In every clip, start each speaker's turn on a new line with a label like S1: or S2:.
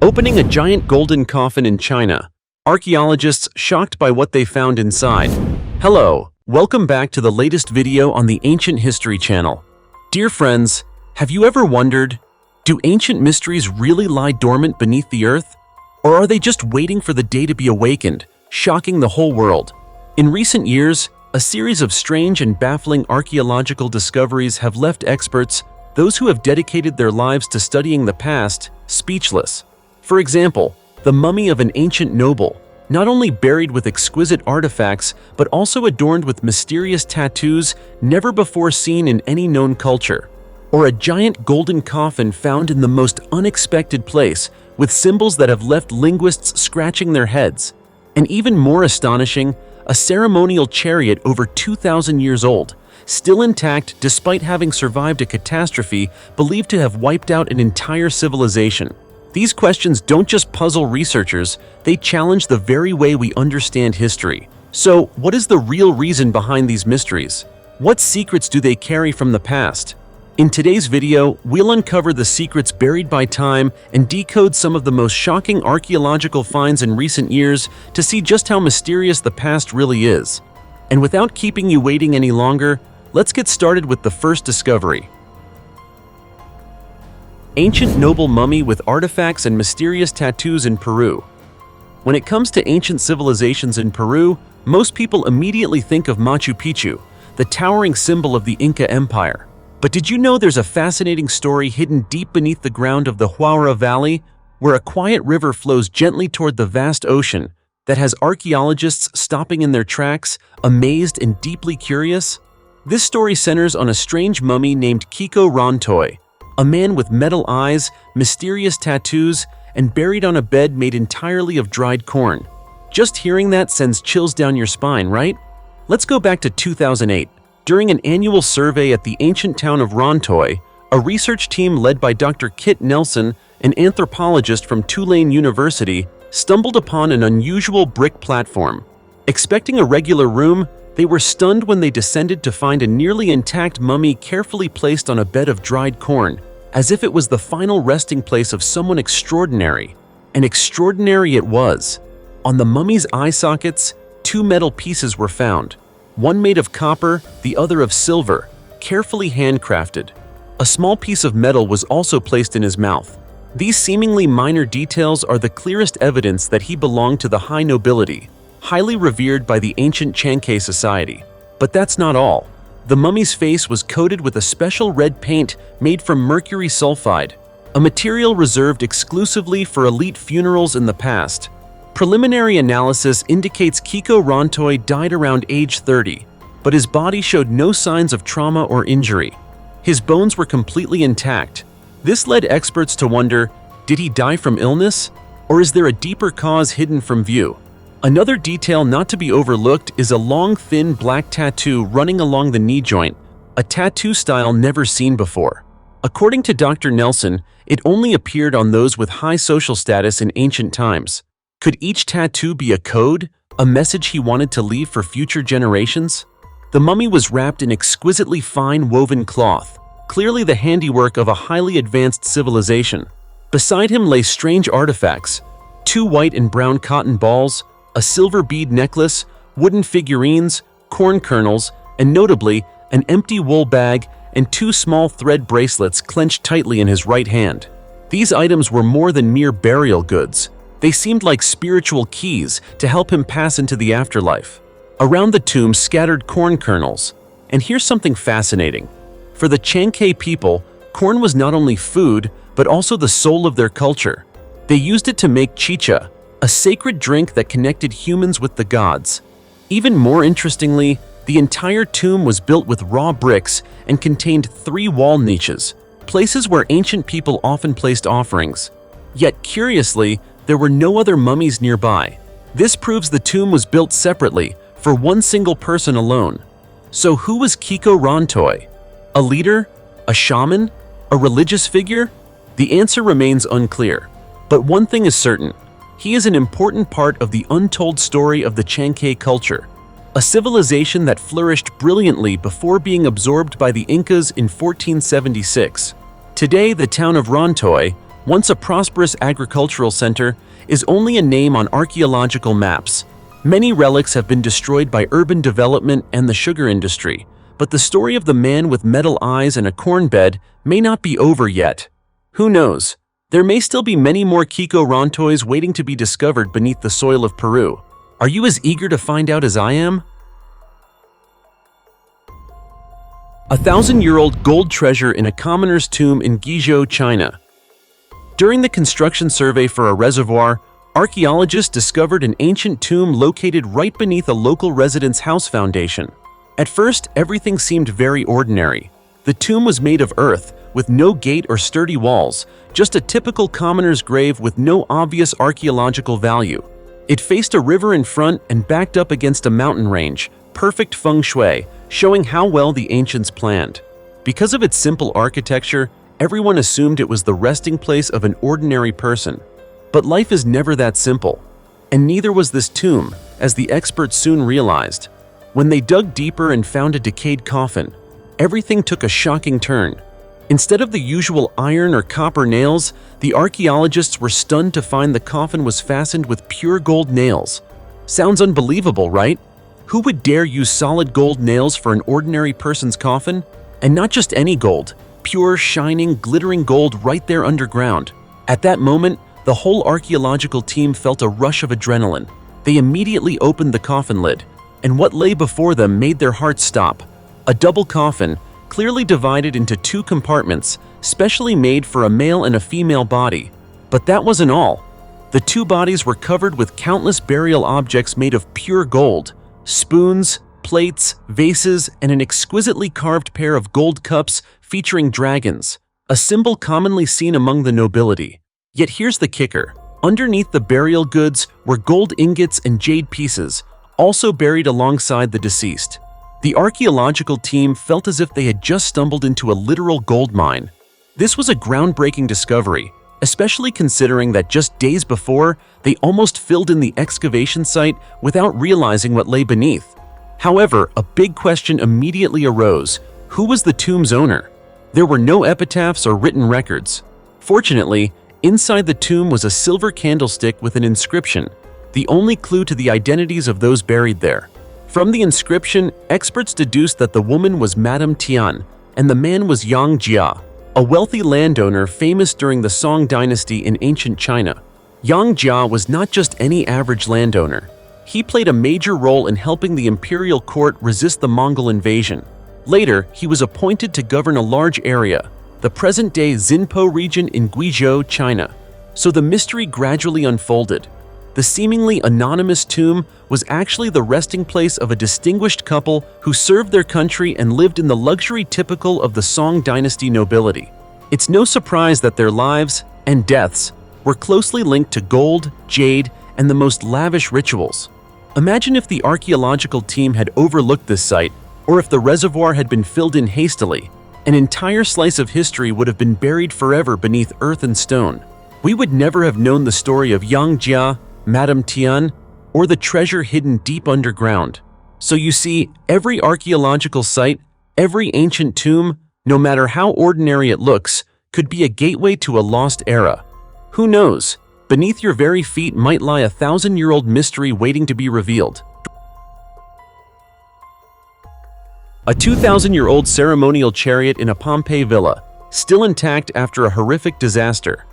S1: Opening a giant golden coffin in China. Archaeologists shocked by what they found inside. Hello, welcome back to the latest video on the Ancient History channel. Dear friends, have you ever wondered, do ancient mysteries really lie dormant beneath the earth? Or are they just waiting for the day to be awakened, shocking the whole world? In recent years, a series of strange and baffling archaeological discoveries have left experts, those who have dedicated their lives to studying the past, speechless. For example, the mummy of an ancient noble, not only buried with exquisite artifacts, but also adorned with mysterious tattoos never before seen in any known culture. Or a giant golden coffin found in the most unexpected place, with symbols that have left linguists scratching their heads. And even more astonishing, a ceremonial chariot over 2,000 years old, still intact despite having survived a catastrophe believed to have wiped out an entire civilization. These questions don't just puzzle researchers, they challenge the very way we understand history. So, what is the real reason behind these mysteries? What secrets do they carry from the past? In today's video, we'll uncover the secrets buried by time and decode some of the most shocking archaeological finds in recent years to see just how mysterious the past really is. And without keeping you waiting any longer, let's get started with the first discovery. Ancient noble mummy with artifacts and mysterious tattoos in Peru. When it comes to ancient civilizations in Peru, most people immediately think of Machu Picchu, the towering symbol of the Inca Empire. But did you know there's a fascinating story hidden deep beneath the ground of the Huaura Valley, where a quiet river flows gently toward the vast ocean that has archaeologists stopping in their tracks, amazed and deeply curious? This story centers on a strange mummy named Kiko Rontoy, a man with metal eyes, mysterious tattoos, and buried on a bed made entirely of dried corn. Just hearing that sends chills down your spine, right? Let's go back to 2008. During an annual survey at the ancient town of Rontoy, a research team led by Dr. Kit Nelson, an anthropologist from Tulane University, stumbled upon an unusual brick platform. Expecting a regular room, they were stunned when they descended to find a nearly intact mummy carefully placed on a bed of dried corn, as if it was the final resting place of someone extraordinary. And extraordinary it was. On the mummy's eye sockets, two metal pieces were found, one made of copper, the other of silver, carefully handcrafted. A small piece of metal was also placed in his mouth. These seemingly minor details are the clearest evidence that he belonged to the high nobility, highly revered by the ancient Chankay society. But that's not all. The mummy's face was coated with a special red paint made from mercury sulfide, a material reserved exclusively for elite funerals in the past. Preliminary analysis indicates Kiko Rontoy died around age 30, but his body showed no signs of trauma or injury. His bones were completely intact. This led experts to wonder, did he die from illness? Or is there a deeper cause hidden from view? Another detail not to be overlooked is a long, thin black tattoo running along the knee joint, a tattoo style never seen before. According to Dr. Nelson, it only appeared on those with high social status in ancient times. Could each tattoo be a code, a message he wanted to leave for future generations? The mummy was wrapped in exquisitely fine woven cloth, clearly the handiwork of a highly advanced civilization. Beside him lay strange artifacts, two white and brown cotton balls, a silver bead necklace, wooden figurines, corn kernels, and notably, an empty wool bag and two small thread bracelets clenched tightly in his right hand. These items were more than mere burial goods. They seemed like spiritual keys to help him pass into the afterlife. Around the tomb scattered corn kernels. And here's something fascinating. For the Chankay people, corn was not only food, but also the soul of their culture. They used it to make chicha, a sacred drink that connected humans with the gods. Even more interestingly, the entire tomb was built with raw bricks and contained 3 wall niches, places where ancient people often placed offerings. Yet curiously, there were no other mummies nearby. This proves the tomb was built separately, for one single person alone. So who was Kiko Rontoy? A leader? A shaman? A religious figure? The answer remains unclear. But one thing is certain. He is an important part of the untold story of the Chankay culture, a civilization that flourished brilliantly before being absorbed by the Incas in 1476. Today, the town of Rontoy, once a prosperous agricultural center, is only a name on archaeological maps. Many relics have been destroyed by urban development and the sugar industry, but the story of the man with metal eyes and a corn bed may not be over yet. Who knows? There may still be many more Kiko Rontois waiting to be discovered beneath the soil of Peru. Are you as eager to find out as I am? A 1,000-year-old gold treasure in a commoner's tomb in Guizhou, China. During the construction survey for a reservoir, archaeologists discovered an ancient tomb located right beneath a local resident's house foundation. At first, everything seemed very ordinary. The tomb was made of earth, with no gate or sturdy walls, just a typical commoner's grave with no obvious archaeological value. It faced a river in front and backed up against a mountain range, perfect feng shui, showing how well the ancients planned. Because of its simple architecture, everyone assumed it was the resting place of an ordinary person. But life is never that simple. And neither was this tomb, as the experts soon realized. When they dug deeper and found a decayed coffin, everything took a shocking turn. Instead of the usual iron or copper nails, the archaeologists were stunned to find the coffin was fastened with pure gold nails. Sounds unbelievable, right? Who would dare use solid gold nails for an ordinary person's coffin? And not just any gold, pure, shining, glittering gold right there underground. At that moment, the whole archaeological team felt a rush of adrenaline. They immediately opened the coffin lid, and what lay before them made their hearts stop. A double coffin, clearly divided into two compartments, specially made for a male and a female body. But that wasn't all. The two bodies were covered with countless burial objects made of pure gold: spoons, plates, vases, and an exquisitely carved pair of gold cups featuring dragons, a symbol commonly seen among the nobility. Yet here's the kicker. Underneath the burial goods were gold ingots and jade pieces, also buried alongside the deceased. The archaeological team felt as if they had just stumbled into a literal gold mine. This was a groundbreaking discovery, especially considering that just days before, they almost filled in the excavation site without realizing what lay beneath. However, a big question immediately arose: who was the tomb's owner? There were no epitaphs or written records. Fortunately, inside the tomb was a silver candlestick with an inscription, the only clue to the identities of those buried there. From the inscription, experts deduced that the woman was Madame Tian and the man was Yang Jia, a wealthy landowner famous during the Song dynasty in ancient China. Yang Jia was not just any average landowner. He played a major role in helping the imperial court resist the Mongol invasion. Later, he was appointed to govern a large area, the present-day Xinpo region in Guizhou, China. So the mystery gradually unfolded. The seemingly anonymous tomb was actually the resting place of a distinguished couple who served their country and lived in the luxury typical of the Song dynasty nobility. It's no surprise that their lives and deaths were closely linked to gold, jade, and the most lavish rituals. Imagine if the archaeological team had overlooked this site, or if the reservoir had been filled in hastily. An entire slice of history would have been buried forever beneath earth and stone. We would never have known the story of Yang Jia, Madame Tian, or the treasure hidden deep underground. So you see, every archaeological site, every ancient tomb, no matter how ordinary it looks, could be a gateway to a lost era. Who knows? Beneath your very feet might lie a 1,000-year-old mystery waiting to be revealed. A 2,000-year-old ceremonial chariot in a Pompeii villa, still intact after a horrific disaster.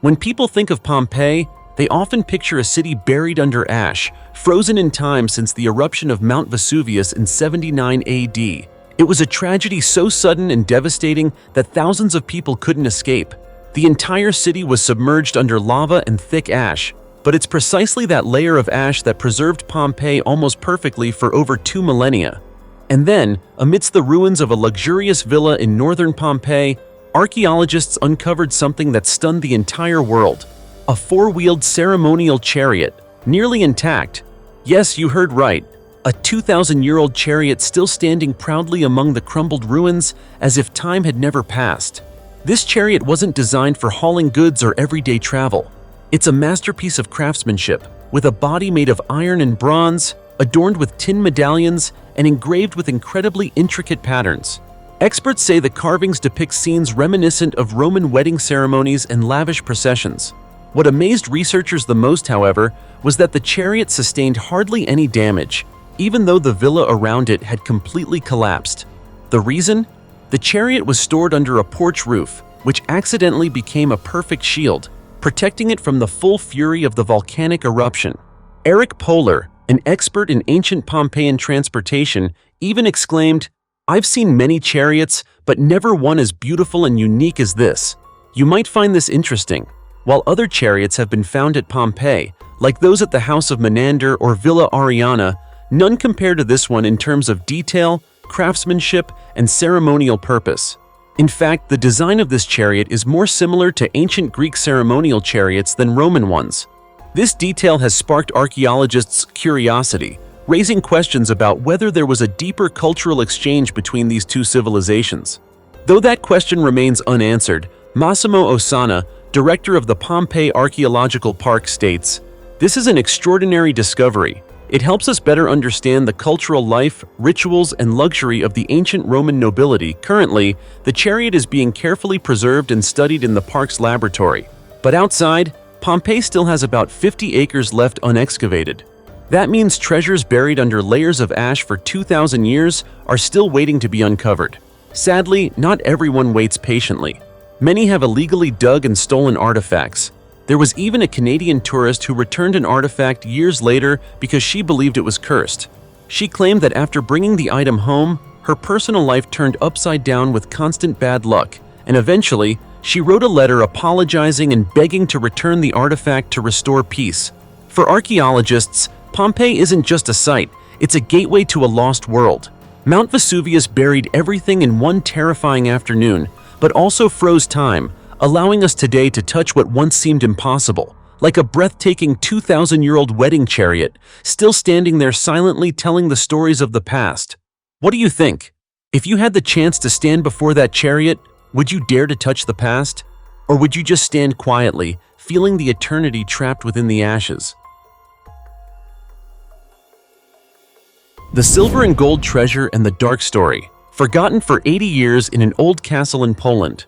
S1: When people think of Pompeii, they often picture a city buried under ash, frozen in time since the eruption of Mount Vesuvius in 79 AD. It was a tragedy so sudden and devastating that thousands of people couldn't escape. The entire city was submerged under lava and thick ash, but it's precisely that layer of ash that preserved Pompeii almost perfectly for over 2 millennia. And then, amidst the ruins of a luxurious villa in northern Pompeii, archaeologists uncovered something that stunned the entire world: a 4-wheeled ceremonial chariot, nearly intact. Yes, you heard right. A 2,000-year-old chariot still standing proudly among the crumbled ruins as if time had never passed. This chariot wasn't designed for hauling goods or everyday travel. It's a masterpiece of craftsmanship, with a body made of iron and bronze, adorned with tin medallions, and engraved with incredibly intricate patterns. Experts say the carvings depict scenes reminiscent of Roman wedding ceremonies and lavish processions. What amazed researchers the most, however, was that the chariot sustained hardly any damage, even though the villa around it had completely collapsed. The reason? The chariot was stored under a porch roof, which accidentally became a perfect shield, protecting it from the full fury of the volcanic eruption. Eric Poehler, an expert in ancient Pompeian transportation, even exclaimed, "I've seen many chariots, but never one as beautiful and unique as this." You might find this interesting. While other chariots have been found at Pompeii, like those at the House of Menander or Villa Ariana, none compare to this one in terms of detail, craftsmanship, and ceremonial purpose. In fact, the design of this chariot is more similar to ancient Greek ceremonial chariots than Roman ones. This detail has sparked archaeologists' curiosity, raising questions about whether there was a deeper cultural exchange between these two civilizations. Though that question remains unanswered, Massimo Ossana, director of the Pompeii Archaeological Park, states, "This is an extraordinary discovery. It helps us better understand the cultural life, rituals, and luxury of the ancient Roman nobility." Currently, the chariot is being carefully preserved and studied in the park's laboratory. But outside, Pompeii still has about 50 acres left unexcavated. That means treasures buried under layers of ash for 2,000 years are still waiting to be uncovered. Sadly, not everyone waits patiently. Many have illegally dug and stolen artifacts. There was even a Canadian tourist who returned an artifact years later because she believed it was cursed. She claimed that after bringing the item home, her personal life turned upside down with constant bad luck, and eventually, she wrote a letter apologizing and begging to return the artifact to restore peace. For archaeologists, Pompeii isn't just a site, it's a gateway to a lost world. Mount Vesuvius buried everything in one terrifying afternoon, but also froze time, allowing us today to touch what once seemed impossible, like a breathtaking 2,000-year-old wedding chariot, still standing there silently telling the stories of the past. What do you think? If you had the chance to stand before that chariot, would you dare to touch the past? Or would you just stand quietly, feeling the eternity trapped within the ashes? The silver and gold treasure and the dark story, forgotten for 80 years in an old castle in Poland.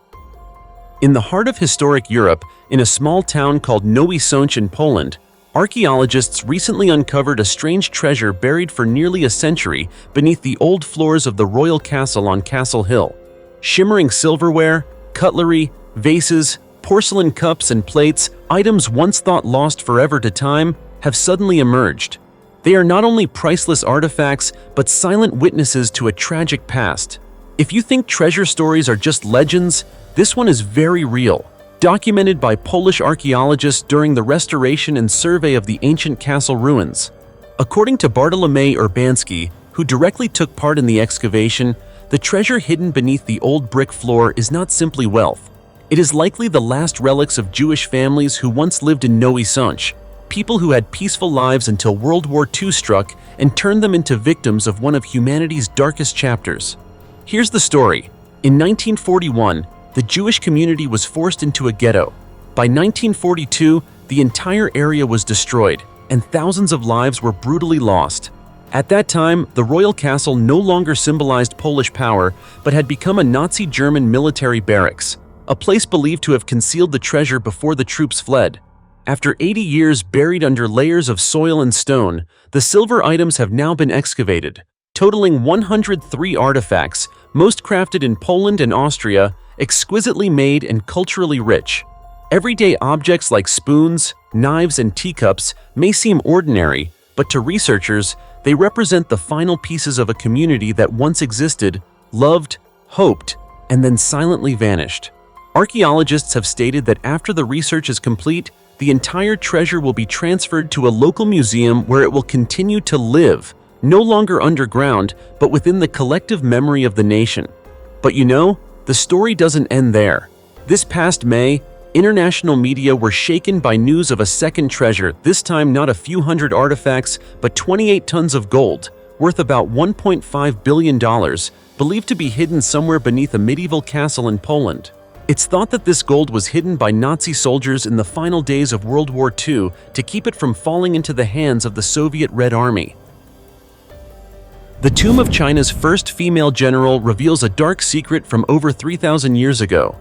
S1: In the heart of historic Europe, in a small town called Nowy Sącz in Poland, archaeologists recently uncovered a strange treasure buried for nearly a century beneath the old floors of the royal castle on Castle Hill. Shimmering silverware, cutlery, vases, porcelain cups and plates, items once thought lost forever to time, have suddenly emerged. They are not only priceless artifacts, but silent witnesses to a tragic past. If you think treasure stories are just legends, this one is very real, documented by Polish archaeologists during the restoration and survey of the ancient castle ruins. According to Bartłomiej Urbanski, who directly took part in the excavation, the treasure hidden beneath the old brick floor is not simply wealth. It is likely the last relics of Jewish families who once lived in Nowy Sącz, people who had peaceful lives until World War II struck and turned them into victims of one of humanity's darkest chapters. Here's the story. In 1941, the Jewish community was forced into a ghetto. By 1942, the entire area was destroyed, and thousands of lives were brutally lost. At that time, the royal castle no longer symbolized Polish power, but had become a Nazi German military barracks, a place believed to have concealed the treasure before the troops fled. After 80 years buried under layers of soil and stone, the silver items have now been excavated, totaling 103 artifacts, most crafted in Poland and Austria, exquisitely made and culturally rich. Everyday objects like spoons, knives, and teacups may seem ordinary, but to researchers, they represent the final pieces of a community that once existed, loved, hoped, and then silently vanished. Archaeologists have stated that after the research is complete, the entire treasure will be transferred to a local museum where it will continue to live, no longer underground, but within the collective memory of the nation. But you know, the story doesn't end there. This past May, international media were shaken by news of a second treasure, this time not a few hundred artifacts, but 28 tons of gold, worth about $1.5 billion, believed to be hidden somewhere beneath a medieval castle in Poland. It's thought that this gold was hidden by Nazi soldiers in the final days of World War II to keep it from falling into the hands of the Soviet Red Army. The tomb of China's first female general reveals a dark secret from over 3,000 years ago.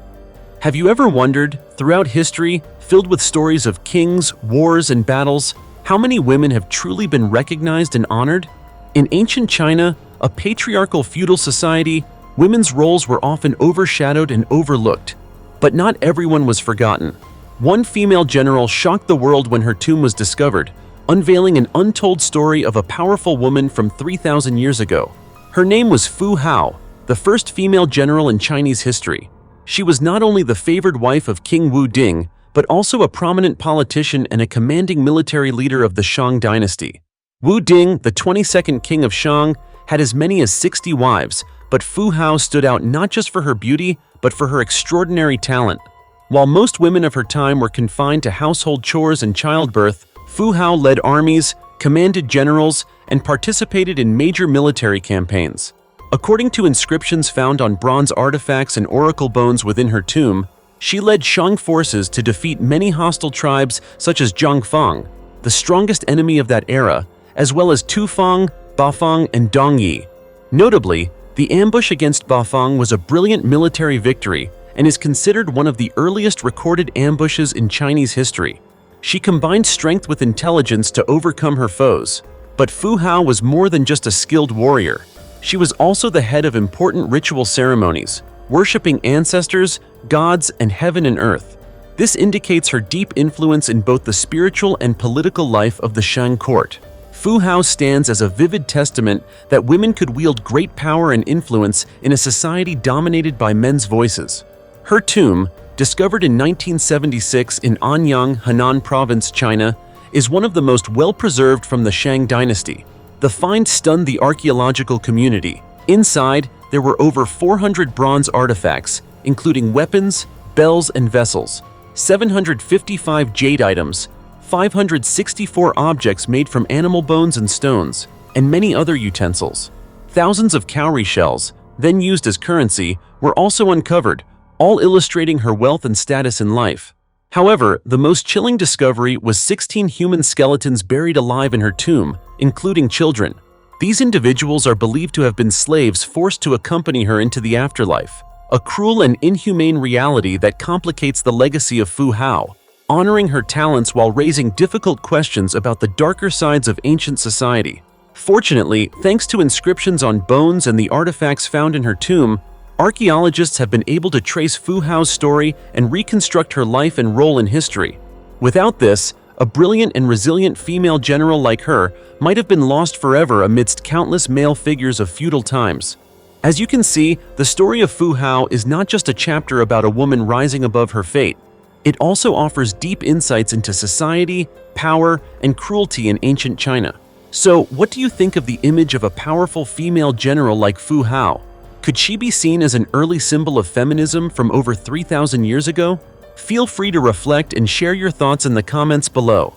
S1: Have you ever wondered, throughout history, filled with stories of kings, wars, and battles, how many women have truly been recognized and honored? In ancient China, a patriarchal feudal society, women's roles were often overshadowed and overlooked. But not everyone was forgotten. One female general shocked the world when her tomb was discovered, unveiling an untold story of a powerful woman from 3,000 years ago. Her name was Fu Hao, the first female general in Chinese history. She was not only the favored wife of King Wu Ding, but also a prominent politician and a commanding military leader of the Shang dynasty. Wu Ding, the 22nd king of Shang, had as many as 60 wives, but Fu Hao stood out not just for her beauty, but for her extraordinary talent. While most women of her time were confined to household chores and childbirth, Fu Hao led armies, commanded generals, and participated in major military campaigns. According to inscriptions found on bronze artifacts and oracle bones within her tomb, she led Shang forces to defeat many hostile tribes such as Zhangfang, the strongest enemy of that era, as well as Tufang, Baffling, and Dongyi. Notably, the ambush against Baffling was a brilliant military victory and is considered one of the earliest recorded ambushes in Chinese history. She combined strength with intelligence to overcome her foes. But Fu Hao was more than just a skilled warrior. She was also the head of important ritual ceremonies, worshipping ancestors, gods, and heaven and earth. This indicates her deep influence in both the spiritual and political life of the Shang court. Fu Hao stands as a vivid testament that women could wield great power and influence in a society dominated by men's voices. Her tomb, discovered in 1976 in Anyang, Henan Province, China, is one of the most well-preserved from the Shang dynasty. The find stunned the archaeological community. Inside, there were over 400 bronze artifacts, including weapons, bells, and vessels, 755 jade items, 564 objects made from animal bones and stones, and many other utensils. Thousands of cowrie shells, then used as currency, were also uncovered, all illustrating her wealth and status in life. However, the most chilling discovery was 16 human skeletons buried alive in her tomb, including children. These individuals are believed to have been slaves forced to accompany her into the afterlife, a cruel and inhumane reality that complicates the legacy of Fu Hao, honoring her talents while raising difficult questions about the darker sides of ancient society. Fortunately, thanks to inscriptions on bones and the artifacts found in her tomb, archaeologists have been able to trace Fu Hao's story and reconstruct her life and role in history. Without this, a brilliant and resilient female general like her might have been lost forever amidst countless male figures of feudal times. As you can see, the story of Fu Hao is not just a chapter about a woman rising above her fate. It also offers deep insights into society, power, and cruelty in ancient China. So, what do you think of the image of a powerful female general like Fu Hao? Could she be seen as an early symbol of feminism from over 3,000 years ago? Feel free to reflect and share your thoughts in the comments below.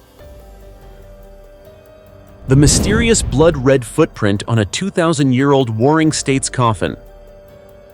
S1: The mysterious blood-red footprint on a 2,000-year-old Warring States coffin.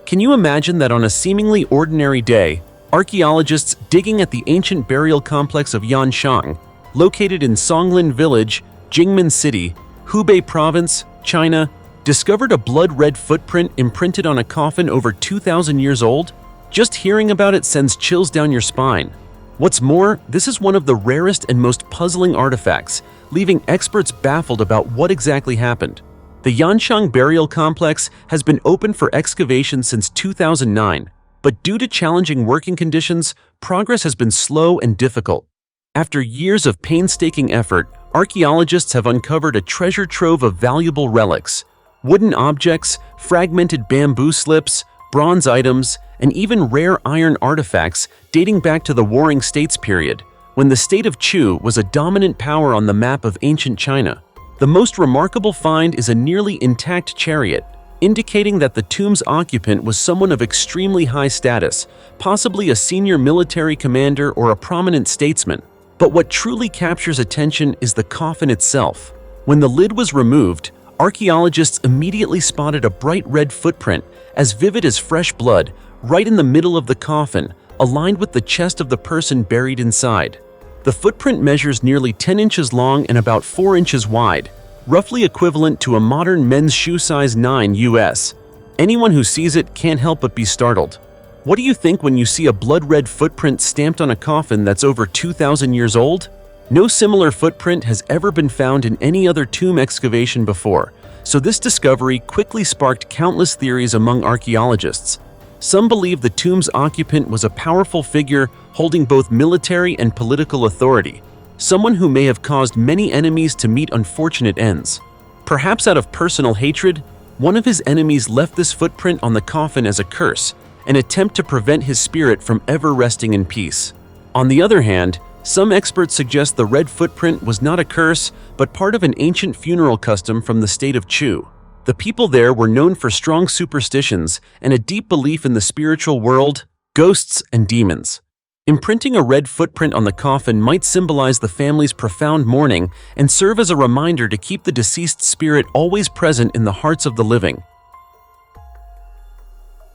S1: Can you imagine that on a seemingly ordinary day, archaeologists digging at the ancient burial complex of Yanshang, located in Songlin Village, Jingmen City, Hubei Province, China, discovered a blood-red footprint imprinted on a coffin over 2,000 years old? Just hearing about it sends chills down your spine. What's more, this is one of the rarest and most puzzling artifacts, leaving experts baffled about what exactly happened. The Yanshang burial complex has been open for excavation since 2009, but due to challenging working conditions, progress has been slow and difficult. After years of painstaking effort, archaeologists have uncovered a treasure trove of valuable relics, wooden objects, fragmented bamboo slips, bronze items, and even rare iron artifacts dating back to the Warring States period, when the state of Chu was a dominant power on the map of ancient China. The most remarkable find is a nearly intact chariot, indicating that the tomb's occupant was someone of extremely high status, possibly a senior military commander or a prominent statesman. But what truly captures attention is the coffin itself. When the lid was removed, archaeologists immediately spotted a bright red footprint, as vivid as fresh blood, right in the middle of the coffin, aligned with the chest of the person buried inside. The footprint measures nearly 10 inches long and about 4 inches wide, roughly equivalent to a modern men's shoe size 9 US. Anyone who sees it can't help but be startled. What do you think when you see a blood-red footprint stamped on a coffin that's over 2,000 years old? No similar footprint has ever been found in any other tomb excavation before, so this discovery quickly sparked countless theories among archaeologists. Some believe the tomb's occupant was a powerful figure holding both military and political authority, someone who may have caused many enemies to meet unfortunate ends. Perhaps out of personal hatred, one of his enemies left this footprint on the coffin as a curse, an attempt to prevent his spirit from ever resting in peace. On the other hand, some experts suggest the red footprint was not a curse, but part of an ancient funeral custom from the state of Chu. The people there were known for strong superstitions and a deep belief in the spiritual world, ghosts, and demons. Imprinting a red footprint on the coffin might symbolize the family's profound mourning and serve as a reminder to keep the deceased spirit always present in the hearts of the living.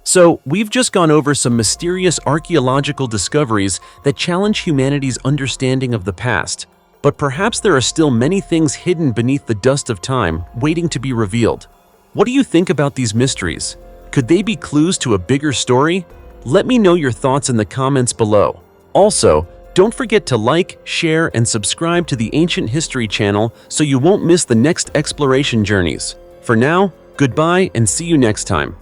S1: So, we've just gone over some mysterious archaeological discoveries that challenge humanity's understanding of the past. But perhaps there are still many things hidden beneath the dust of time, waiting to be revealed. What do you think about these mysteries? Could they be clues to a bigger story? Let me know your thoughts in the comments below. Also, don't forget to like, share, and subscribe to the Ancient History channel so you won't miss the next exploration journeys. For now, goodbye and see you next time.